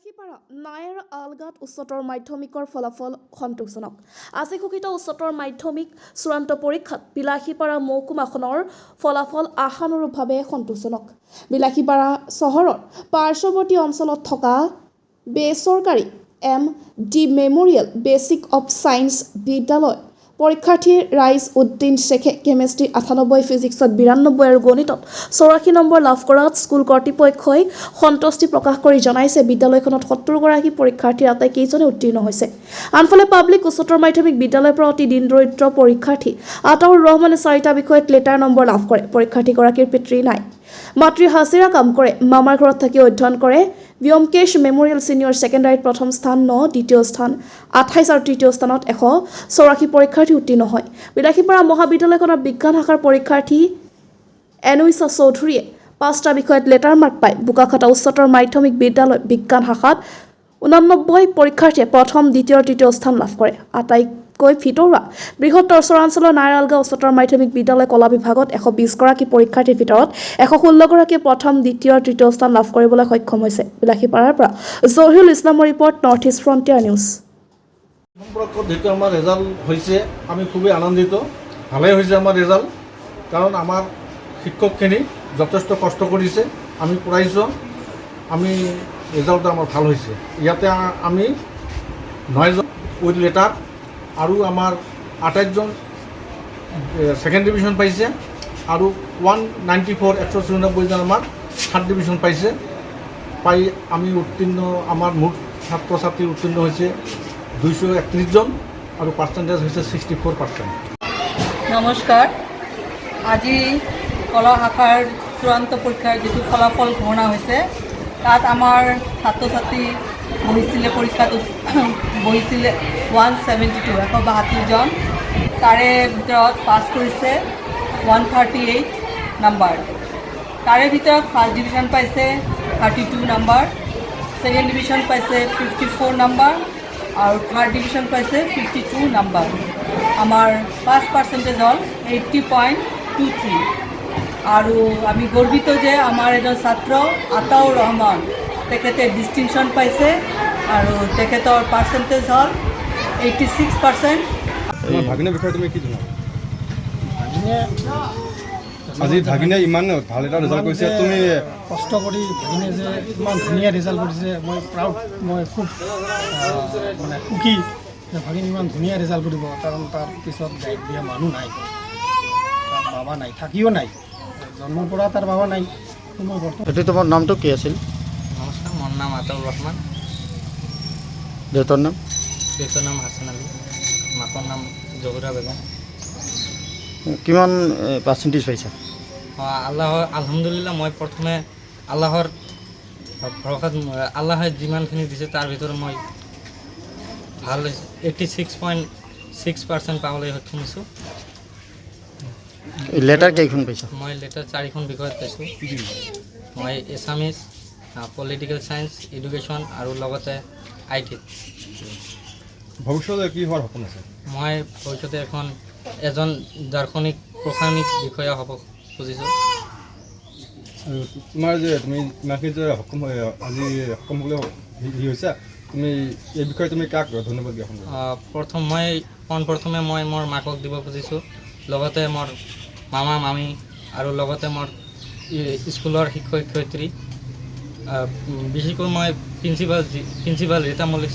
বিলাসীপাৰা নায়াৰ আলগাট উচ্চতৰ মাধ্যমিকৰ ফলাফল সন্তোষজনক। আজি ঘোষিত উচ্চতৰ মাধ্যমিক চূড়ান্ত পৰীক্ষাত বিলাসীপাৰা মহকুমাখনৰ ফলাফল আশানুৰূপভাৱে সন্তোষজনক। বিলাসীপাৰা চহৰৰ পাৰ্শ্বৱৰ্তী অঞ্চলত থকা বেচৰকাৰী MD memorial basic of science বিদ্যালয় পৰীক্ষাৰ্থী ৰাইজ উদ্দিন শেখে কেমেষ্ট্ৰি 98, ফিজিক্সত 92 আৰু গণিতত 84 নম্বৰ লাভ কৰাত স্কুল কৰ্তৃপক্ষই সন্তুষ্টি প্ৰকাশ কৰি জনাইছে বিদ্যালয়খনত 70গৰাকী পৰীক্ষাৰ্থীৰ আটাইকেইজনে উত্তীৰ্ণ হৈছে। আনফালে পাব্লিক উচ্চতৰ মাধ্যমিক বিদ্যালয়ৰ পৰা অতি দিন দৰিদ্ৰ পৰীক্ষাৰ্থী আতাউৰ ৰহমানে 4টা বিষয়ত লেটাৰ নম্বৰ লাভ কৰে। পৰীক্ষাৰ্থীগৰাকীৰ পিতৃ নাই, মাতৃ হাজিৰা কাম কৰে, মামাৰ ঘৰত থাকি অধ্যয়ন কৰে। ব্যোমকেশ মেমৰিয়েল ছিনিয়ৰ ছেকেণ্ডাৰীত প্ৰথম স্থান 9, দ্বিতীয় স্থান 28 আৰু তৃতীয় স্থানত 184 পৰীক্ষাৰ্থী উত্তীৰ্ণ হয়। বিলাসীপাৰা মহাবিদ্যালয়খনৰ বিজ্ঞান শাখাৰ পৰীক্ষাৰ্থী এনুইছা চৌধুৰীয়ে 5টা বিষয়ত লেটাৰ মাৰ্ক পায়। বোকাখাতা উচ্চতৰ মাধ্যমিক বিদ্যালয় বিজ্ঞান শাখাত 89 পৰীক্ষাৰ্থীয়ে প্ৰথম, দ্বিতীয় আৰু তৃতীয় স্থান লাভ কৰে। আটাইতকৈ ভিতৰুৱা বৃহত্তৰ উত্তৰাঞ্চলৰ নায়াৰআলগা উচ্চতৰ মাধ্যমিক বিদ্যালয় কলা বিভাগত 120গৰাকী পৰীক্ষাৰ্থীৰ ভিতৰত 116গৰাকীয়ে প্ৰথম, দ্বিতীয় আৰু তৃতীয় স্থান লাভ কৰিবলৈ সক্ষম হৈছে। বিলাসীপাৰাৰ পৰা জহিৰুল ইছলামৰ report, north east frontier news. যেহেতু আমার রেজাল্ট হয়েছে আমি খুবই আনন্দিত। ভালোই হয়েছে আমার রেজাল্ট, কারণ আমার শিক্ষকখিনি যথেষ্ট কষ্ট করেছে, আমি পড়াইছো, আমি রেজাল্টটা আমার ভালো হয়েছে। ইয়াতে আমি 9জন উইথ লেটার আৰু আমাৰ 28 জন সেকেন্ড ডিভিশন পাইছে আৰু 194 জন আমাৰ থাৰ্ড ডিভিশন পাইছে। পাই আমি উত্তীৰ্ণ, আমাৰ মুঠ ছাত্ৰ ছাত্ৰী উত্তীৰ্ণ হয়েছে 231 জন আৰু পাৰ্সেন্টেজ হয়েছে 64%। নমস্কাৰ, আজি কলা শাখাৰ চূড়ান্ত পৰীক্ষাৰ যিটো ফলাফল ঘোষণা হৈছে তাত আমাৰ ছাত্ৰ ছাত্ৰী পৰীক্ষাত বহিছিলে 172 জন। তাৰে ভিতৰত পাছ কৰিছে 138 নম্বৰ। তাৰে ভিতৰত ফাৰ্ষ্ট ডিভিজন পাইছে 32 নম্বৰ, ছেকেণ্ড ডিভিজন পাইছে 54 নম্বৰ আৰু থাৰ্ড ডিভিজন পাইছে 52 নম্বৰ। আমাৰ পাছ পাৰ্চেণ্টেজ হ'ল 80.23। আৰু আমি গৰ্বিত যে আমাৰ এজন ছাত্ৰ আতাউৰ ৰহমান তেখেতে ডিষ্টিংশ্যন পাইছে আৰু তেখেতৰ পাৰ্চেণ্টেজ হ'ল 86%। ভাগিনৰ বিষয়ে তুমি কি জানা? আজি ভাগিনে ইমান ভাল এটা ৰিজাল্ট কৰিছে, তুমি কষ্ট কৰি ভাগিনে যে ইমান ধুনীয়া ৰিজাল্ট কৰিছে, মই প্ৰাউড, মই খুব মানে সুখী যে ভাগিনে ইমান ধুনীয়া ৰিজাল্ট কৰিব। কাৰণ তাৰ পিছত গাইড দিয়া মানুহ নাই, তাৰ বাবা নাই, থাকিও নাই, জন্মৰ পৰা তাৰ বাবা নাই। মই এইটো তোমাৰ নামটো কি আছিল? নমস্কাৰ, মোৰ নাম আতাউৰ ৰহমান। দেউতাৰ নাম? দেউতাৰ নাম হাছান আলী, মাকৰ নাম জহুৰা বেগম। কিমান পাৰ্চেণ্টেজ পাইছা? আল্লাহৰ আলহামদুলিল্লাহ, মই প্ৰথমে আল্লাহৰ ভৰসাত আল্লাহে যিমানখিনি দিছে তাৰ ভিতৰত মই ভাল 86.6% পাবলৈ সক্ষম হৈছোঁ। লেটাৰ কেইখন পাইছা? মই লেটাৰ 4খন বিষয়ত পাইছোঁ। মই এছামিজ, পলিটিকেল ছায়েন্স, এডুকেশ্যন আৰু লগতে IT। ভৱিষ্যতে কি হোৱাৰ সপোন আছে? মই ভৱিষ্যতে এজন দাৰ্শনিক প্ৰশাসনিক বিষয়া হ'ব খুজিছোঁ। তোমাৰ যে তুমি ইমানখিনি যে আজি সক্ষম হ'বলৈ হৈছে, তুমি এই বিষয়ে তুমি কাক ধন্যবাদ জ্ঞাপন কৰিবা? প্ৰথমে মই মোৰ মাকক দিব খুজিছোঁ, লগতে মোৰ মামা মামী আৰু লগতে মোৰ স্কুলৰ শিক্ষক শিক্ষয়িত্ৰী, বিশেষকৈ মই প্ৰিন্সিপাল ৰীতা মল্লিক